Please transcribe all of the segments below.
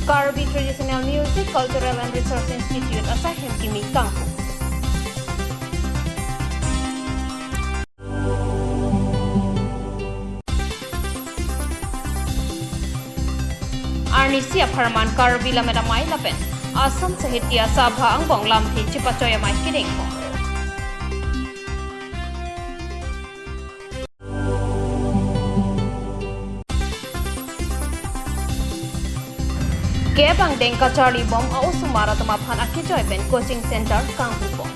Karbi Traditional Music, Cultural and Resource Institute Asahem Kimi Kangpu. Arnisia Parman Karbi Lamedamai Lapen, Asam Sahitya Sabha ang Bonglam Thi Chipachoya Mai Kidding. Kebang Dengka Charlie Bom au Sumara Tumapan Akijoy Ben Coaching Center Kangpupong.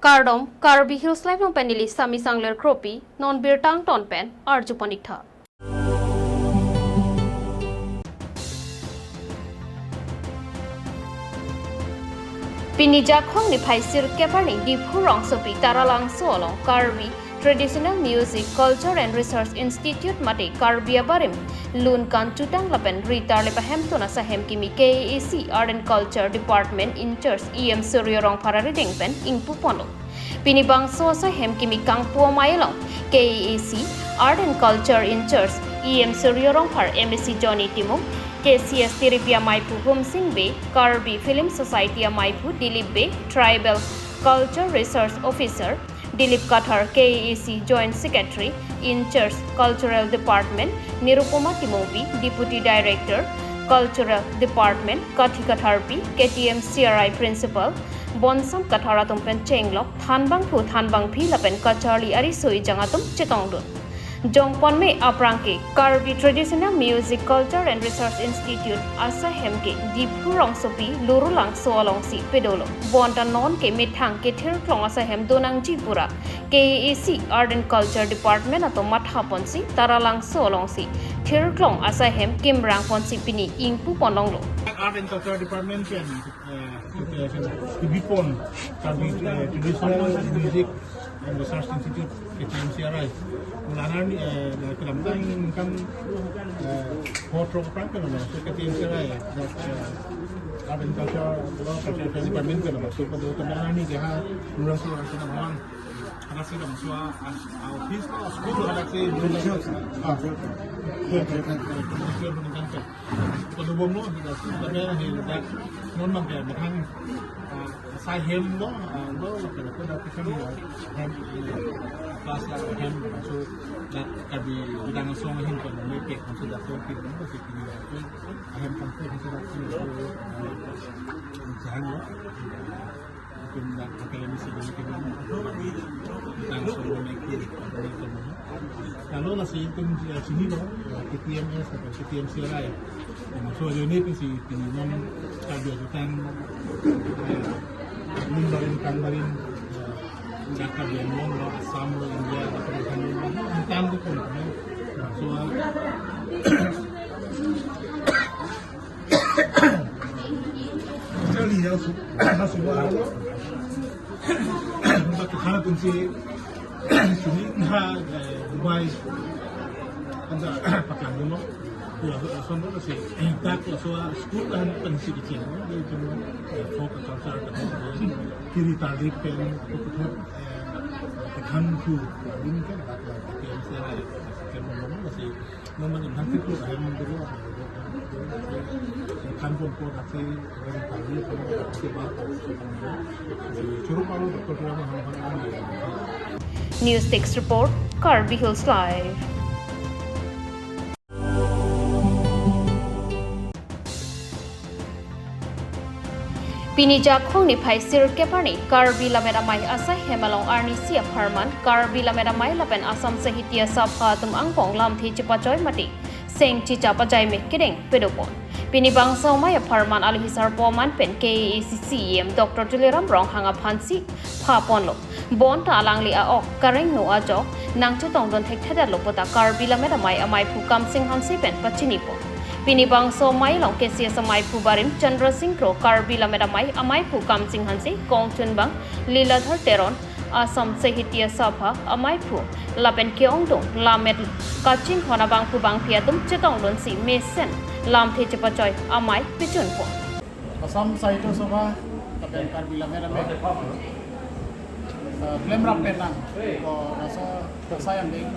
Kardom Karbi Hills Life ng Penili Sami Sangler Kropi Non Birtang Tonpen Arjupanikta. Pinijak Hong ni Paisir Keparni di Purong Sopi Taralang Solo Karbi Traditional Music, Culture and Research Institute Mati Karbia Barim, Lun Kan Chutang Lapen, Rita Lepahem Tuna Sahem Kimi KAC Art and Culture Department in Church EM Suryorong Parariding Pen, Ingpu Pono. Pinibang Sosa Hem Kimi Kangpo Mailong, KAC Art and Culture in Church EM Suryorong Par MSC Johnny Timung, KCS Tiripia Maipu Hum Sing Bay, Karbi Film Society Maipu Dilip Bay, Tribal Culture Research Officer, Dilip Kathar, KAC Joint Secretary, in Church Cultural Department, Nirupoma Timobi, Deputy Director, Cultural Department, Kathi Katharpi, KTM CRI Principal, Bonsam Katharatum Penchenglo, Thanbang Pu Thanbang Pi Lapen Kachari Arisui Jangatum Chetongdun. Jongpon Me Aprangke, Karbi Traditional Music, Culture and Research Institute, Asa Hemke, Dipurong Sopi, Lurulang Soalong Si, Pedolo, Bonta Non Ke Mithang Ke Tirklong Asa Hem Donang Jipura, KAC Art and Culture Department atau Mathapon Si, Taralang Soalong Si, Tirklong Asa Hem Kimrang Pon Si Pini, Ingpu Ponlonglo. Art and Culture Department kan, Bipon, Karbi Traditional Music and Research Institute, KTMCRI. Mulanan kelamatan kan kontrol perangkat nama, so KTMCRI, Art and Culture Department kan nama. So pada kebenaran ni dia orang suruh nama karena sih nama suah office, school ada sih belum Pada bom lo, tapi ada yang non mangga, macam saya hem lo kalau dah kita hem kelas hem, so dah kami bidang suang hem kan, mereka maksud dah so kita masih kini hem kampung kita dah jangan lo, mungkin dah akademi sedang kita bidang suang mereka. Kalau nasi itu sini lo, KTMS atau KTMCRI, so ini pun si non kami ajukan Nimbarin Kanbarin, Jakarta Bianong lo, Assam lo, India atau Bhutan tu pun, so sekali ya semua lo, untuk kita pun si sini Dubai anda pakai dulu ya sono nasi tak soal school dan pensi kecil dia cuma fokus culture dan kiri tadi pen untuk tekan tu ini kan yang saya kemarin masih memang nanti tu saya dulu kan pun nasi dari tadi sebab curug baru betul News Text Report, Karbi Hills Live. Pinijak Hong ni Paisir Keparni, Karbi Lamedamai Asa Hemalong Arnisia Parman, Karbi Lamedamai Lapen Asam Sahitya Sabha Tum Angpong Lam Thi Chipachoy Mati, Seng Chicha Pajai Me Kidding, Pedopon. Pinibang Saumaya Parman Alihisar Poman Pen KACCM Dr. Tuliram Rong Hanga Pansi, Paponlo. Bon ta alang li a ok kareng no a jo nang chutong don thek theda lopota Karbi Lamedamai amai phu kam sing hansi pen pachini po pinibang so mai long KCS amai phu barim Chandra Singh Kro Karbi Lamedamai amai phu kam sing hansi Kong Chun Bang Liladhar Teron Assam Sahitya Sabha amai phu lapen keong dong lamet kaching hona bang phu bang phiatum chutong don si mesen lam the chapachoy amai pichun po Assam Sahitya Sabha lapen Karbi Lamedamai Claim rapen lang, so nasa sayang din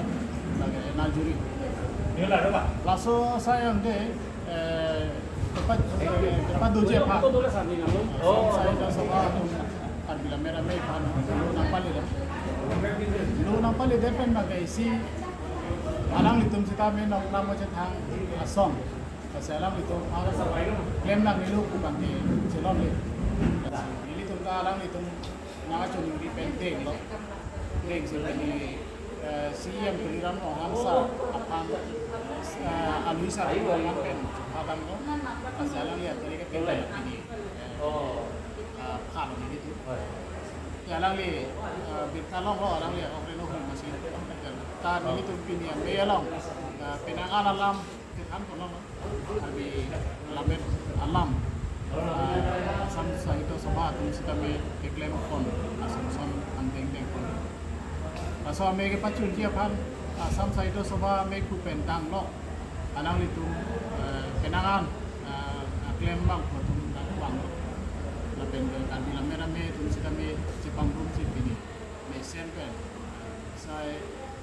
lagi najuri laso saya ande dapat duje pak saya dah sama bila mera me pan lu nampali depen bagai si alang litum kita me nok namo thang asom kasi alang litum claim lang nilu ku bangki silon le ini tum ka alang litum na chun di penteng lo leng sila ni CM Piliram no hamsa apang Alisa ito ang pen habang no kasi alang lihat tadi ka kaya ini khalo ni dito ya alang li bitalong lo alang li okay no kung masin ta ni tum pini ang mayalong pinangan alam kan ko no abi lamet alam asam sa ito sa bahat kung kami kiklaim kon asam sam ang deng kon kaso may kapatun dia pan asam sa ito sa bahat may kupentang lo alang itu kenangan klaim bang ko tum bang lapen kan di rame tum kami cipang rum pini may sempen sai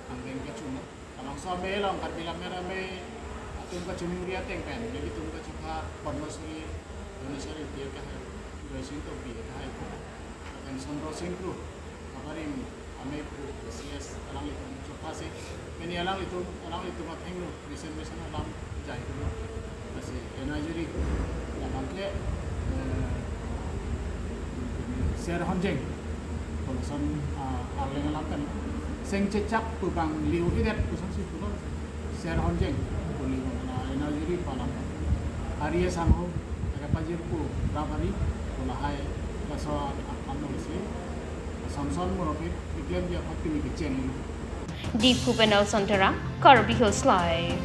ang deng kacun alang so may lang kan di rame tum kacun muria tengpen jadi tum kacuka bonmosuri Indonesia dia kan doisin to bi hai ko dan sondro singkru kabarim ame CS alang itu coba sih ini alang itu mateng lu recent alam jai dulu masih energy yang bangke share honjeng kalau son aleng alam kan seng cecak pubang liu idet kusan sih dulu share honjeng boleh energy palam hari sango pajir pu rabari ulahai kaso amno isi samson morofit iklem dia fakti mi kecen di Kubenal Santara Karbi Hills Live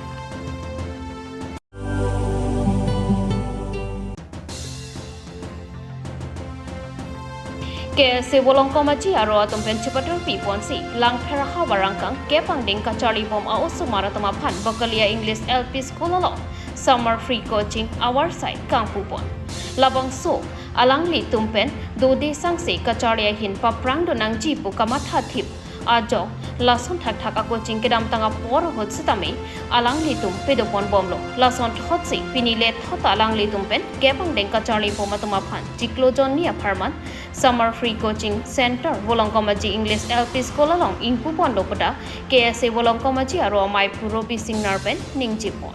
ke se bolong komaji aro atom pen cepatul pi ponsi lang phera hawarangkang ke pangding kachari bom a usumara tama phan bakalia English LP School lo summer free coaching our side kangpupon labang so alang li tumpen do de sangse kacharia hin paprang do nang ji pu kamatha thip ajo lason thak thak coaching kedam tanga por hot sitame alang li tum pedopon bomlo lason thot se pinile thot alang li tumpen kepang deng kachari bom atama phan ciklojon nia pharman summer free coaching center bolongkomaji English LP School along ingpupon lopada KSA bolongkomaji aro mai puro bising narpen ningjipon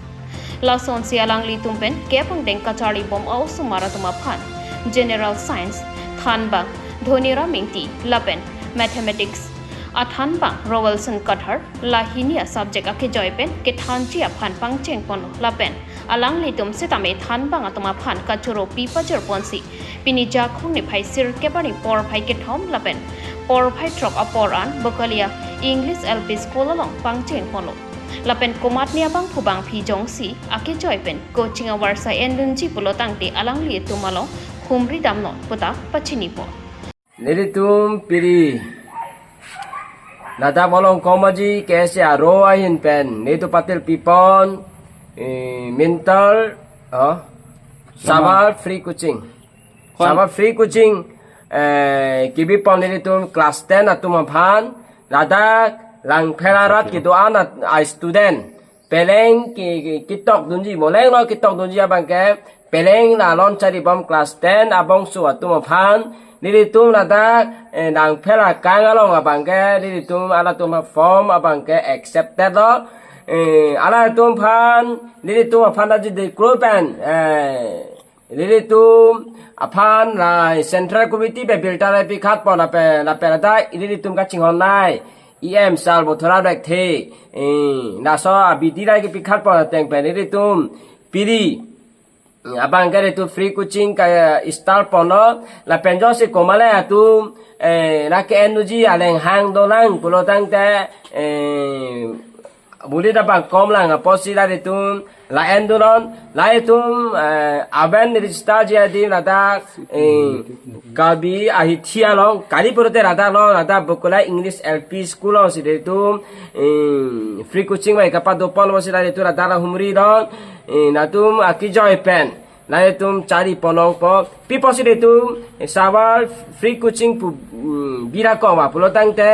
lason sialang li tumpen kepang deng kachari bom au sumara tuma phan general science thanbang dhonira mingti lapen mathematics athanbang Robertson Cutter lahinia subject ake joypen ke thanchi aphan pangcheng pon lapen alang li tum setame thanbang atuma phan kachuro pipajer ponsi pini ja khong ni phai sir ke bani por phai ke thom lapen por phai trok aporan bokalia English LP School along pangcheng pono lapen komat nia bang phubang phi jongsi ake joypen coaching hour sa endunji pulotangte alang li tumalo khumri damno puta pachini po neritum piri nada bolong komaji kese aro ahin pen netu patil pipon mental sabar free coaching sabar free coaching kibi pon neritum class 10 atuma phan nada lang phelarat ki doan a student peleng ki kitok dunji moleng lo kitok dunji abang ke peleng la lon chari bom class 10 abong su atuma phan niritum nada nang phela kang along abang ke niritum ala tuma form abang ke accepted lo ala tum phan niritum phan da ji group and niritum aphan la central committee be filter pi khat pon la pe da niritum ka chinghon nai EM salvo thora rek the na so abidi ra ki pikhat pa teng pe ni tum piri abang gare tu free coaching ka start pono la penjo se komale atu na ke energy aleng hang dolang pulo tang te buli da bang kom lang posila de tum la enduron la tum aben register je di la da kabi ahi thia long kali purote rada lo rada bukula English LP School on side tum free coaching mai kapa do pon wasila de tu rada la humri don na tum aki joy pen la tum chari ponong po pipo side tum sabar free coaching pu bira ko ma pulo tang te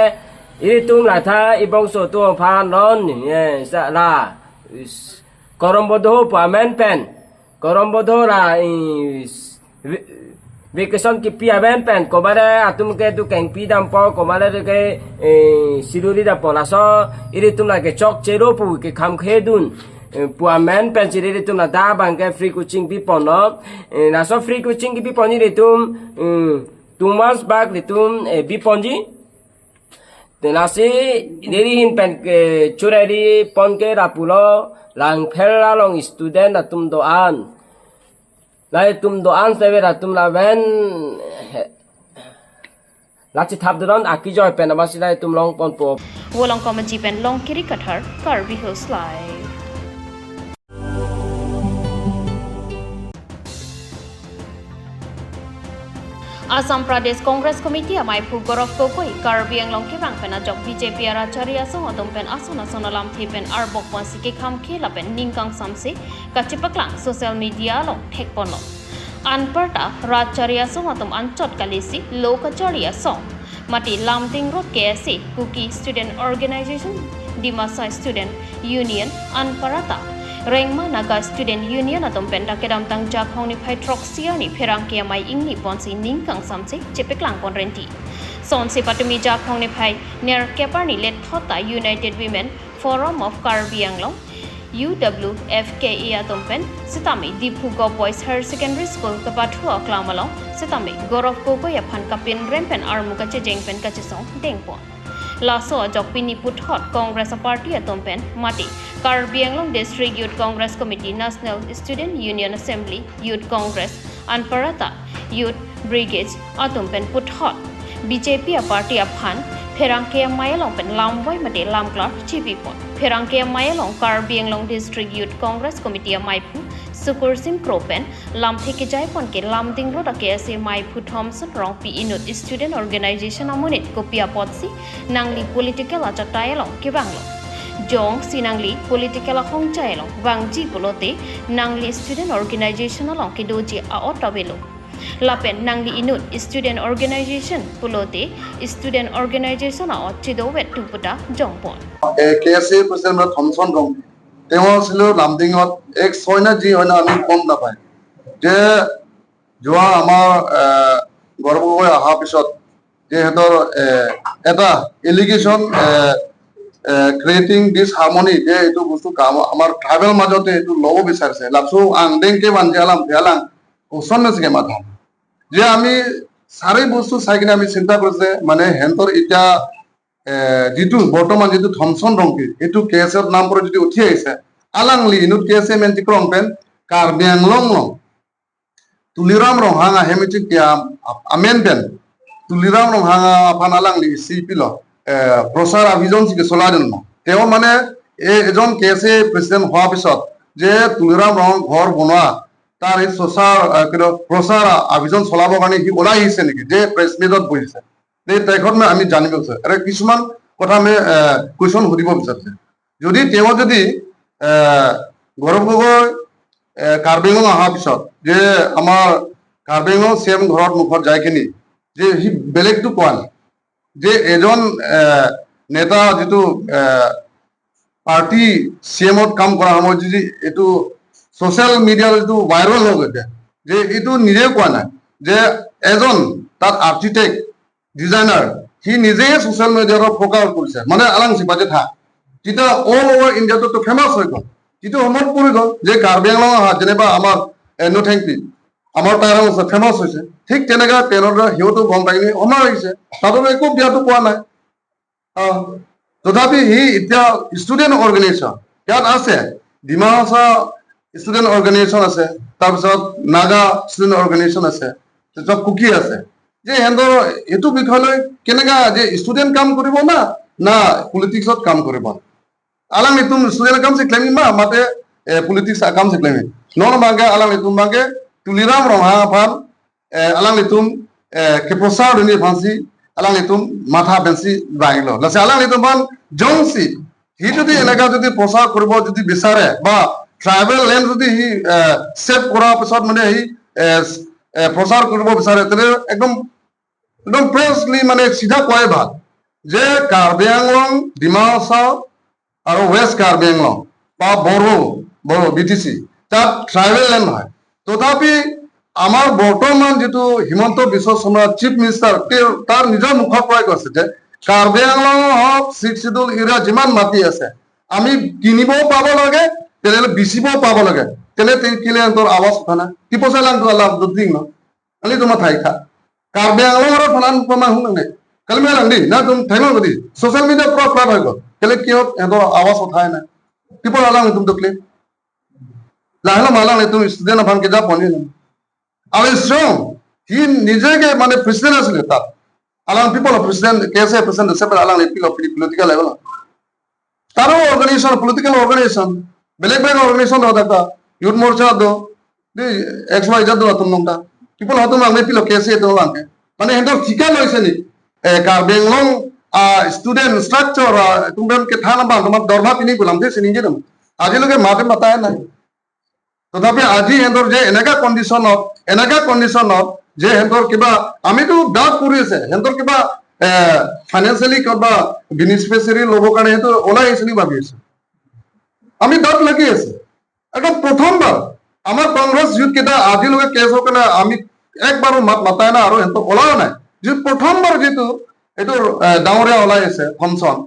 iritum latha ibong so tu pha non sa la korombodo pamen pen korombodo la vacation ki pia ben pen ko bare atum ke tu keng pi dam po ko bare ke siduri da pola so iritum la ke chok chero pu ke kham khe dun puamen pen iritum la da bang ke free coaching pi pono na so free coaching ki pi poni ritum 2 months back ritum bi ponji tenasi diri hin pen ke chureri pon ke rapulo lang phela long student atum do an lai tum do an sebe tum la ven lachi thap don aki joy pen amasi lai tum long pon po wolong comedy pen long kiri kathar Karbi Hills Live. Assam Pradesh Congress Committee amai phu Gaurav Gogoi Karbi Anglong ke bang pen ajok BJP aracharya song atom pen asona sonalam thi pen arbok ponsi ke kham khela pen ningkang samse kachipaklang social media long thek ponlo anparta racharya song atom anchot kalisi lokacharya song mati lamting road KSC Kuki Student Organization Dimasai Student Union anparata Rengma Naga Student Union atom penta kedam tang jak hong ni phai troxia ni pherang ke mai ing ni ponsi ningkang samse chepeklang pon renti son se patumi jak hong ni phai ner kepar ni let thota United Women Forum of Karbi Anglong UWFKE atom pen sitami Diphugo Boys Higher Secondary School kapathua klamalong sitami Gaurav Gogoi aphan kapin rempen armuka che jengpen kachesong dengpon Laso Jokpini Puthot Congress Party atom pen mati Karbi Anglong District Youth Congress Committee National Student Union Assembly Youth Congress Anparata Youth Brigades atom pen Puthot BJP Party aphan Pherangke Mayalong pen Lamboy mate Lamklar Chipipon Pherangke Mayalong Karbi Anglong District Youth Congress Committee Maipu Sukursim Kropen Lam theke jaipon ke Lamding Road KSA Maipu Thompson Rong P Inut Student Organization amonit kopia potsi nangli political achatayalong ke banglo Jong sinangli political hongchailong wangji polote nangli student organization along ke doji a otavelo Lapen nangli inut student organization pulote student organization a chido wet tuputa jongpon KSA president Thompson Rong তেওঁ ছিল লামডিঙত এক ছয়না যি হয় না আমি কম নাপায় যে যোৱা আমাৰ গৌৰৱ গগৈ অহাৰ পিছত যে সিহঁতৰ এটা এলিগেশ্যন ক্ৰিয়েটিং দিছ হাৰ্মনি যে এইটো বস্তু কাম আমাৰ ট্ৰাইবেল মাজতে এইটো ল'ব বিচাৰিছে লাপচু আংডেংকে বান্ধিয়ালাম ভেলাং ওচন নাছিকে মাথাম যে আমি চাৰি বস্তু চাই কিনে আমি চিন্তা কৰিছে মানে সিহঁতৰ এতিয়া যিটো বৰ্তমান যিটো থমসন ৰংকি এইটো কেছৰ নাম পৰা যদি উঠি আহিছে আলাংলি ইনুত কেছে মেন্টি ক্ৰংপেন কাৰ্বি আংলং লং তুলিৰাম ৰংহাঙা হেমিটিক আমেনপেন তুলিৰাম ৰংহাঙা আফান আলাংলি চিপিল প্ৰচাৰ অভিযান চিকে চলাইদেন তেওঁ মানে এজন কেছে প্ৰেচিডেণ্ট হোৱাৰ পিছত যে তুলিৰাম ৰং ঘৰ বনোৱা তাৰ এই প্ৰচাৰ অভিযান চলাবৰ কাৰণে সি ওলাই আহিছে নেকি যে প্ৰেছ মিটত বহিছে তেখেত আমি জানিব বিচাৰো আৰু কিছুমান কথা আমি কুৱেশ্যন সুধিব বিচাৰিছে যদি তেওঁ যদি গৌৰৱ গগৈ কাৰ্বি আংলং অহাৰ পিছত যে আমাৰ কাৰ্বি আংলং চিএম ঘৰত মুখত যাই কিনি যে সি বেলেগটো কোৱা নাই যে এজন নেতা যিটো পাৰ্টি চিএমত কাম কৰা সময়ত যদি এইটো ছ'চিয়েল মিডিয়াত যিটো ভাইৰেল হৈ গৈছে যে এইটো নিজে কোৱা নাই যে এজন তাত আৰ্কিটেক্ট ডিজাইনাৰ সি নিজে ছ'চিয়েল মিডিয়াত ফ'কাছ কৰিছে মানে আলাং চিপাতে থাক যেতিয়া অল অভাৰ ইণ্ডিয়াটো ফেমাছ হৈ গ'ল যিটো সময়ত পৰি গ'ল যে কাৰ্বি আংলং অহা যেনিবা আমাৰ নো থেংকি আমাৰ টাইৰাং ফেমাছ হৈছে ঠিক তেনেকৈ পেনৰ সিহঁতো গম পাই কিনি সময় লাগিছে তাতো একো বিয়াটো পোৱা নাই তথাপি সি এতিয়া ষ্টুডেণ্ট অৰ্গেনাইজেশ্যন ইয়াত আছে ডিমা হাছা ষ্টুডেণ্ট অৰ্গেনাইজেশ্যন আছে তাৰপিছত নাগা ষ্টুডেণ্ট অৰ্গেনাইজেশ্যন আছে তাৰপিছত কুকি আছে যে সিহঁতৰ এইটো বিষয়লৈ কেনেকা যে ষ্টুডেণ্ট কাম কৰিব না পলিটিক্সত কাম কৰিব alang itum student kam se claiming ma mate politics kam se claiming non bangke alang itum bangke tuliram rong ha phan alang itum ke prosar ni phansi alang itum matha bensi bainglo lase alang itum ban jongsi hi jodi elega jodi prosar koribo jodi bisare ba tribal land jodi hi set kora pisot mane hi prosar koribo bisare tele ekdom precisely mane sidha koy bhal যে কাৰ্বি আংলং ডিমা হাছাও আৰু west Karbi Anglong বা Bodo BTC তাত tribal land হয় তথাপি আমাৰ বৰ্তমান যিটো Himanta Biswa Sarma chief minister তাৰ নিজৰ মুখৰ পৰাই কৈছে যে কাৰ্বি আংলং হওক 6 শিডিউল এৰিয়া যিমান মাটি আছে আমি কিনিবও পাব লাগে তেনেহ'লে বিচিবও পাব লাগে তেনে কিলে তোৰ আৱাজ উঠা নাই কি পইচা লাংটো আলাপ দুদিন ন আলি তোমাৰ ঠাই খা কাৰ্বি আংলঙৰ ফলান প্ৰমাণ শুন নাই কালি মই লাংদি না তুমি ঠাইমান গতি ছ'চিয়েল মিডিয়া পুৰা ফ্লাড হৈ গ'ল কেলে কিয় সিহঁতৰ আৱাজ উঠাই নাই কি পইচা লাং তুমি তকলি লাহে মালাং তুমি ষ্টুডেণ্ট ভানকে যা পনি ন আৰু ষ্ট্ৰং সি নিজেকে মানে প্ৰেচিডেণ্ট আছিলে তাত আলাং পিপল অফ প্ৰেচিডেণ্ট কেছে president separate along people of political level তাৰো অৰ্গানাইজেশ্যন পলিটিকেল অৰ্গানাইজেশ্যন বেলেগ অৰ্গানাইজেশ্যন দাদা youth morcha do di xyz do atum nongta people hatum ang pilo kese do angke mane hendo thika loise ni Karbi Anglong student structure tumbem ke thana bang tomar dorma pini gulam de sininge dum aji loge mate mataya nai tothapi aji hendor je enaka condition je hendor kiba ami to doubt puri ase hendor kiba financially kiba beneficiary lobo kane hetu ola isini bhabi ase ami doubt lagi ase একদম প্ৰথমবাৰ আমাৰ Congress youth কেইটা আজিলৈকে cash হোক না আমি একবাৰো মাত মাতাই না আৰু সিহঁতক ওলাও নাই যি প্ৰথমবাৰ যিটো এইটো ডাঙৰীয়া ওলাই আছে ফাংচন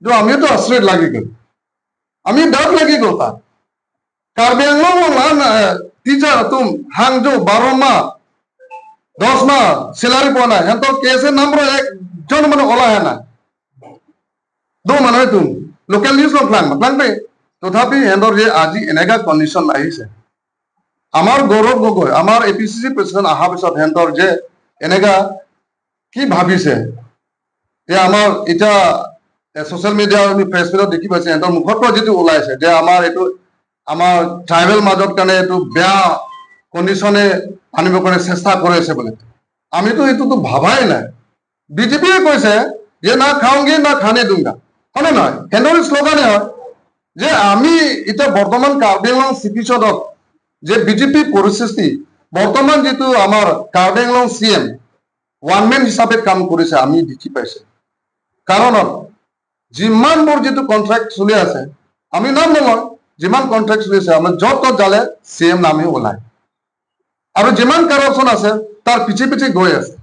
যে আমিতো আশ্ৰয়ত লাগি গ'ল আমি ডাউট লাগি গ'ল তাত কাৰ্বি আংলং টিচাৰ তুম হাংজো 12 মাহ 10 মাহ চেলাৰী পোৱা নাই সিহঁতৰ কেছে নম্বৰ একজন মানে ওলাই নাই দো মানুহে তুম লোকেল নিউজ মাতলাং তথাপি সিহঁতৰ যে আজি এনেকা কণ্ডিশ্যন আহিছে আমাৰ গৌৰৱ গগৈ আমাৰ APCC প্ৰেচিডেণ্ট অহাৰ পিছত সিহঁতৰ যে এনেকা কি ভাবিছে যে আমাৰ এতিয়া ছ'চিয়েল মিডিয়া আমি প্ৰেছ মিডিয়াত দেখি পাইছে সিহঁতৰ মুখৰ পৰা যিটো ওলাইছে যে আমাৰ এইটো আমাৰ ট্ৰাইবেল মাজত কাৰণে এইটো বেয়া কণ্ডিশ্যনে আনিব কাৰণে চেষ্টা কৰিছে বুলি আমিতো এইটোতো ভাবাই নাই বিজেপিয়ে কৈছে যে না খাওঁগে না খানে দুংগা হয়নে নহয় সিহঁতৰ শ্লোগানে হয় যে আমি এতিয়া বৰ্তমান কাৰ্বি আংলং চিকিৎসক যে বিজেপি পৰিস্থিতি বৰ্তমান যিটো আমাৰ Karbi Anglong CM one man হিচাপে কাম কৰিছে আমি দেখি পাইছে কাৰণত যিমানবোৰ যিটো কণ্ট্ৰেক্ট চলি আছে আমি নাম নলওঁ যিমান কণ্ট্ৰেক্ট চলি আছে আমাৰ য'ত ত'ত যালে CM নামে ওলায় আৰু যিমান কাৰাপশ্যন আছে তাৰ পিছে গৈ আছে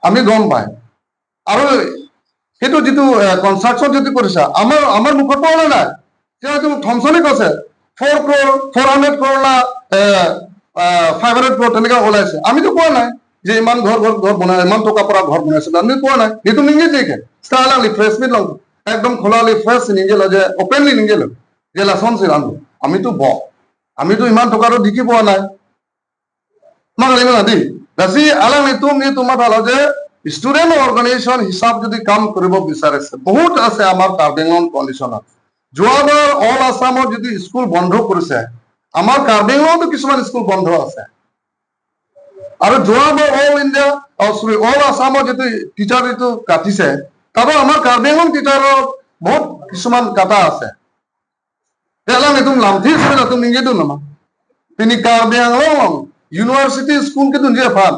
আমি গম পাই আৰু সেইটো যিটো কনষ্ট্ৰাকশ্যন যিটো কৰিছে আমাৰ মুখত পৰা নাই সেইটো থমচনে কৈছে 4 crore 400 crore না 500 crore তেনেকা ওলাইছে আমিতো কোৱা নাই যে ইমান ঘৰ বনাই ইমান টকা পৰা ঘৰ বনাইছে আমি কোৱা নাই সেইটো নিঙে যে স্টাইলালি ফ্ৰেছ মিট লং একদম খোলালি ফ্ৰেছ নিঙে যে ওপেনলি নিঙে যে লাচন আমিতো ইমান টকাটো দেখি পোৱা নাই মাগালিম না দি ৰাজি আলাং তুমি তোমাৰ ভালো যে ষ্টুডেণ্ট অৰ্গানাইজেশ্যন হিচাপ যদি কাম কৰিব বিচাৰিছে বহুত আছে আমাৰ কাৰ্বি আংলং কণ্ডিশ্যনত যোৱাবাৰ অল আছামৰ যদি স্কুল বন্ধ কৰিছে আমাৰ কাৰ্বি আংলঙতো কিছুমান স্কুল বন্ধ আছে আৰু যোৱাবাৰ অল আছামৰ যিটো টিচাৰ যিটো কাটিছে তাতো আমাৰ কাৰ্বি আংলং টিচাৰৰ বহুত কিছুমান কাটা আছে এলাং এইটো লামঠি হিচাপে তুমি নিগেতো নামা তিনি কাৰ্বি আংলং ইউনিভাৰ্চিটি স্কুল কিন্তু নিজে ভাল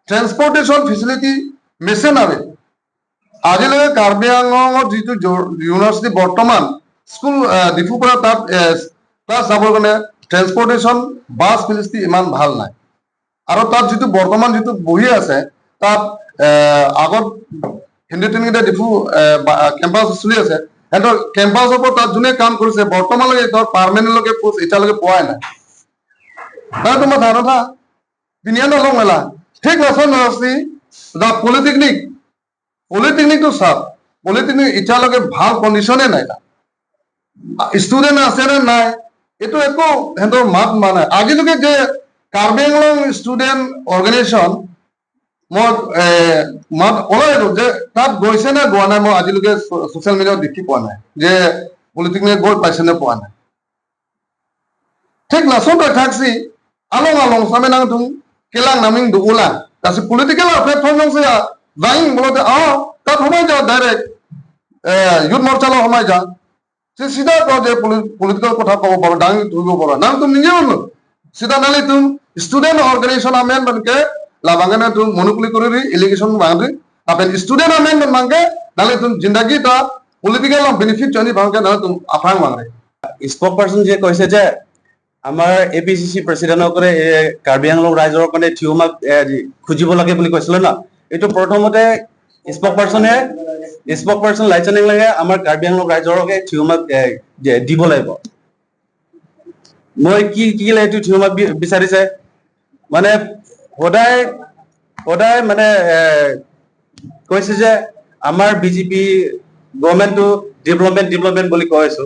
ট্ৰেন্সপৰ্টেশ্যন ফেচিলিটি মেচিনাৰী আজিলৈকে কাৰ্বি আংলঙৰ যিটো ইউনিভাৰ্চিটি বৰ্তমান স্কুল ডিফুৰ পৰা তাত ক্লাছ যাবৰ কাৰণে ট্ৰেন্সপৰ্টেশ্যন বাছ ফেচিলিটি ইমান ভাল নাই আৰু তাত যিটো বৰ্তমান যিটো বহি আছে তাত আগত হিন্দী ডিফু কেম্পাছ চলি আছে সিহঁতৰ কেম্পাছৰ পৰা তাত যোনে কাম কৰিছে বৰ্তমানলৈকে সিহঁতৰ পাৰ্মানেণ্টলৈকে পোষ্ট এতিয়ালৈকে পোৱাই নাই তাই তোমাৰ ধাৰণা পিনিয়া নলওঁ মেলা ঠিক লাচন নৰচি দা পলিটেকনিকটো চাওক পলিটেকনিক এতিয়ালৈকে ভাল কণ্ডিশ্যনে নাই ষ্টুডেণ্ট আছে নে নাই এইটো একো সিহঁতৰ মাত মানে আজিলৈকে যে কাৰ্বি আংলং ষ্টুডেণ্ট অৰ্গেনাইজেশ্যন মই মাত ওলাইছো যে তাত গৈছে নে গোৱা নাই মই আজিলৈকে ছ'চিয়েল মিডিয়াত দেখি পোৱা নাই যে পলিটেকনিক গৈ পাইছে নে পোৱা নাই ঠিক লাচন থাকছি along sampai nang tung kilang naming du ulang kasi political platform nang saya lain boleh tak homai ja direct youth morcha lo homai ja sida ko je political kotha ko bor dang tugo bor nang tum ninge on sida nali tum student organization amen banke labangana tum monopoly kori allegation bangri tapi student amen mangke nale tum jindagi ta political benefit joni bangke nale tum afang mangre spoke person যে কৈছে যে আমাৰ APCC প্ৰেচিডেণ্টৰ কৰে কাৰ্বি আংলং ৰাইজৰ কাৰণে থিয়মাক খুজিব লাগে বুলি কৈছিলে না এইটো প্ৰথমতে স্পক পাৰ্চন লাইচেনিং লাগে আমাৰ কাৰ্বি আংলং ৰাইজৰকে থিয়মাক দিব লাগিব মই কি এইটো থিয়মাক বিচাৰিছে মানে সদায় মানে কৈছে যে আমাৰ বিজেপি গভৰ্ণমেণ্টটো ডেভেলপমেণ্ট বুলি কৈ আছো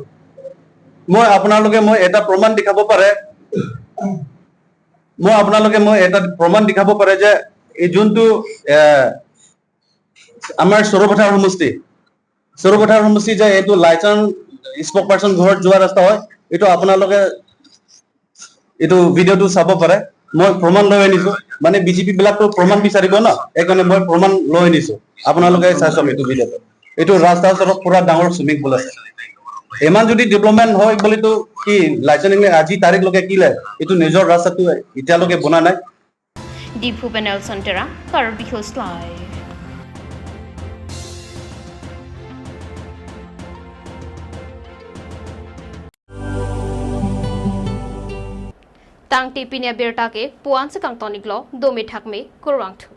মই আপোনালোকে মই এটা প্ৰমাণ দেখাব পাৰে যে এই যোনটো আমাৰ সৰপথাৰ সমষ্টি যে এইটো লাইচেন্স স্পক পাৰ্চন ঘৰত যোৱা ৰাস্তা হয় এইটো আপোনালোকে এইটো ভিডিঅ'টো চাব পাৰে মই প্ৰমাণ লৈ আনিছো মানে বিজেপি বিলাকটো প্ৰমাণ বিচাৰিব না এইকাৰণে মই প্ৰমাণ লৈ আনিছো আপোনালোকে চাইছো এইটো ভিডিঅ'টো এইটো ৰাস্তাৰ ওচৰত পুৰা ডাঙৰ চুইমিং পুল আছে ইমান যদি ডেভেলপমেণ্ট হয় বুলিতো কি লাইচেন্সিং আজি তাৰিখলৈকে কি লাগে এইটো নিজৰ ৰাস্তাটো এতিয়ালৈকে বনা নাই ডিভু পেনেল চন্তেৰা Karbi host live Tang tipinnya bertake puan sekang tonik lo domi thakme kurang tu.